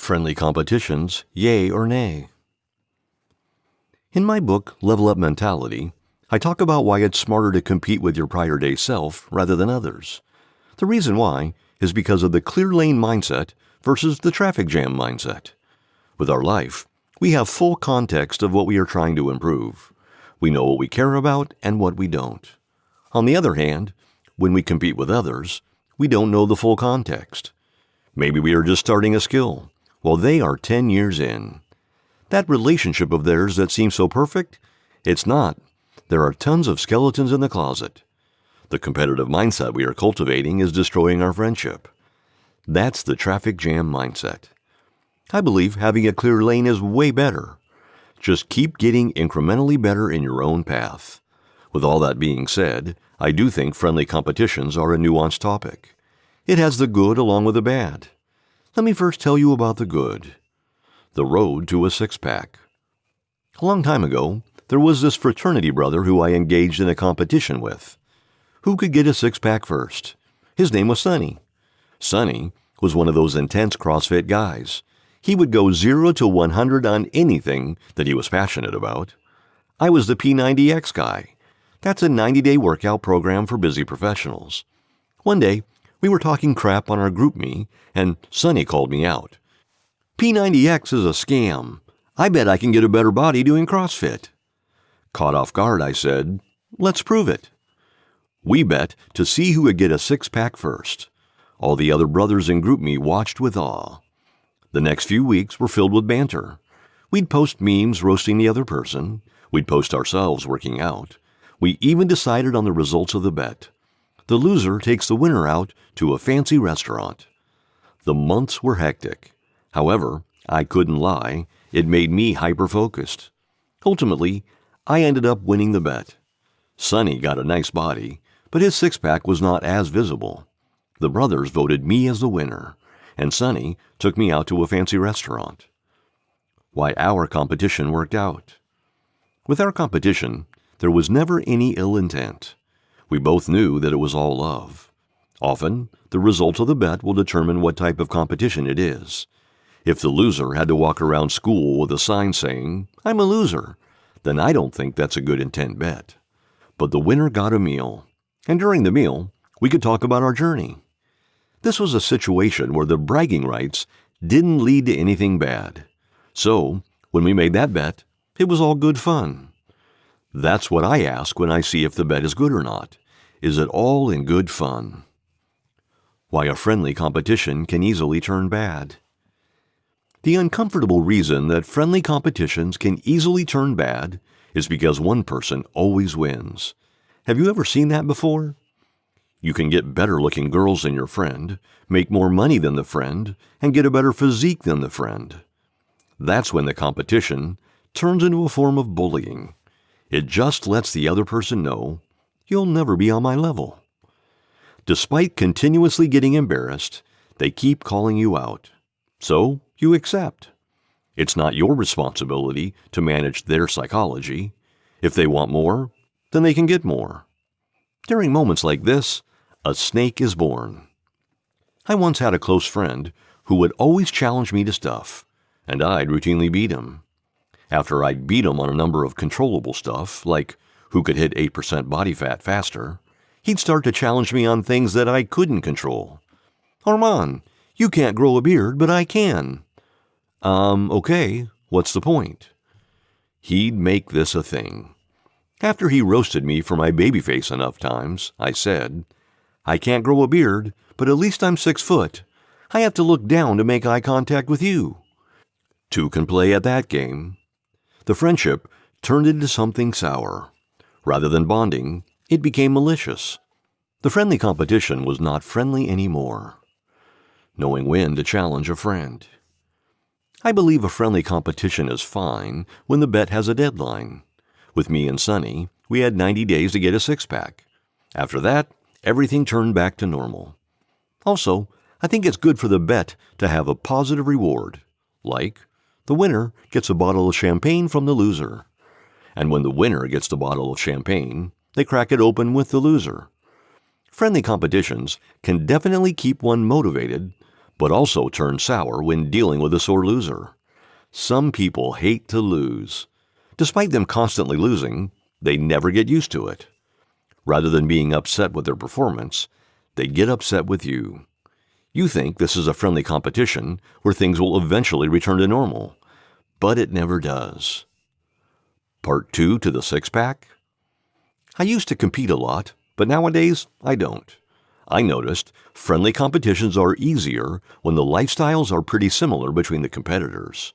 Friendly competitions, yay or nay? In my book, Level Up Mentality, I talk about why it's smarter to compete with your prior day self rather than others. The reason why is because of the clear lane mindset versus the traffic jam mindset. With our life, we have full context of what we are trying to improve. We know what we care about and what we don't. On the other hand, when we compete with others, we don't know the full context. Maybe we are just starting a skill, while they are 10 years in. That relationship of theirs that seems so perfect, it's not. There are tons of skeletons in the closet. The competitive mindset we are cultivating is destroying our friendship. That's the traffic jam mindset. I believe having a clear lane is way better. Just keep getting incrementally better in your own path. With all that being said, I do think friendly competitions are a nuanced topic. It has the good along with the bad. Let me first tell you about the good. The road to a six-pack. A long time ago, there was this fraternity brother who I engaged in a competition with. Who could get a six-pack first? His name was Sonny. Sonny was one of those intense CrossFit guys. He would go 0 to 100 on anything that he was passionate about. I was the P90X guy. That's a 90-day workout program for busy professionals. One day, we were talking crap on our GroupMe, and Sonny called me out. P90X is a scam. I bet I can get a better body doing CrossFit. Caught off guard, I said, let's prove it. We bet to see who would get a six-pack first. All the other brothers in GroupMe watched with awe. The next few weeks were filled with banter. We'd post memes roasting the other person. We'd post ourselves working out. We even decided on the results of the bet. The loser takes the winner out to a fancy restaurant. The months were hectic. However, I couldn't lie. It made me hyper-focused. Ultimately, I ended up winning the bet. Sonny got a nice body, but his six-pack was not as visible. The brothers voted me as the winner, and Sonny took me out to a fancy restaurant. Why our competition worked out. With our competition, there was never any ill intent. We both knew that it was all love. Often, the result of the bet will determine what type of competition it is. If the loser had to walk around school with a sign saying, "I'm a loser," then I don't think that's a good intent bet. But the winner got a meal, and during the meal, we could talk about our journey. This was a situation where the bragging rights didn't lead to anything bad. So, when we made that bet, it was all good fun. That's what I ask when I see if the bet is good or not. Is it all in good fun? Why a friendly competition can easily turn bad. The uncomfortable reason that friendly competitions can easily turn bad is because one person always wins. Have you ever seen that before? You can get better-looking girls than your friend, make more money than the friend, and get a better physique than the friend. That's when the competition turns into a form of bullying. It just lets the other person know, you'll never be on my level. Despite continuously getting embarrassed, they keep calling you out. So you accept. It's not your responsibility to manage their psychology. If they want more, then they can get more. During moments like this, a snake is born. I once had a close friend who would always challenge me to stuff, and I'd routinely beat him. After I'd beat him on a number of controllable stuff, like who could hit 8% body fat faster, he'd start to challenge me on things that I couldn't control. Arman, you can't grow a beard, but I can. Okay, what's the point? He'd make this a thing. After he roasted me for my baby face enough times, I said, I can't grow a beard, but at least I'm 6 foot. I have to look down to make eye contact with you. Two can play at that game. The friendship turned into something sour. Rather than bonding, it became malicious. The friendly competition was not friendly anymore. Knowing when to challenge a friend. I believe a friendly competition is fine when the bet has a deadline. With me and Sonny, we had 90 days to get a six-pack. After that, everything turned back to normal. Also, I think it's good for the bet to have a positive reward, like the winner gets a bottle of champagne from the loser. And when the winner gets the bottle of champagne, they crack it open with the loser. Friendly competitions can definitely keep one motivated, but also turn sour when dealing with a sore loser. Some people hate to lose. Despite them constantly losing, they never get used to it. Rather than being upset with their performance, they get upset with you. You think this is a friendly competition where things will eventually return to normal, but it never does. Part 2 to the six-pack? I used to compete a lot, but nowadays I don't. I noticed friendly competitions are easier when the lifestyles are pretty similar between the competitors.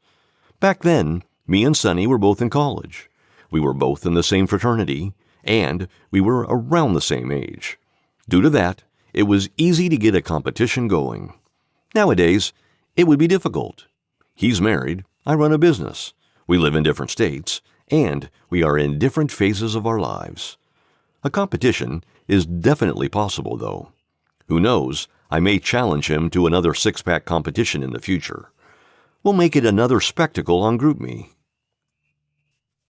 Back then, me and Sonny were both in college. We were both in the same fraternity, and we were around the same age. Due to that, it was easy to get a competition going. Nowadays, it would be difficult. He's married, I run a business, we live in different states, and we are in different phases of our lives. A competition is definitely possible, though. Who knows, I may challenge him to another six-pack competition in the future. We'll make it another spectacle on GroupMe.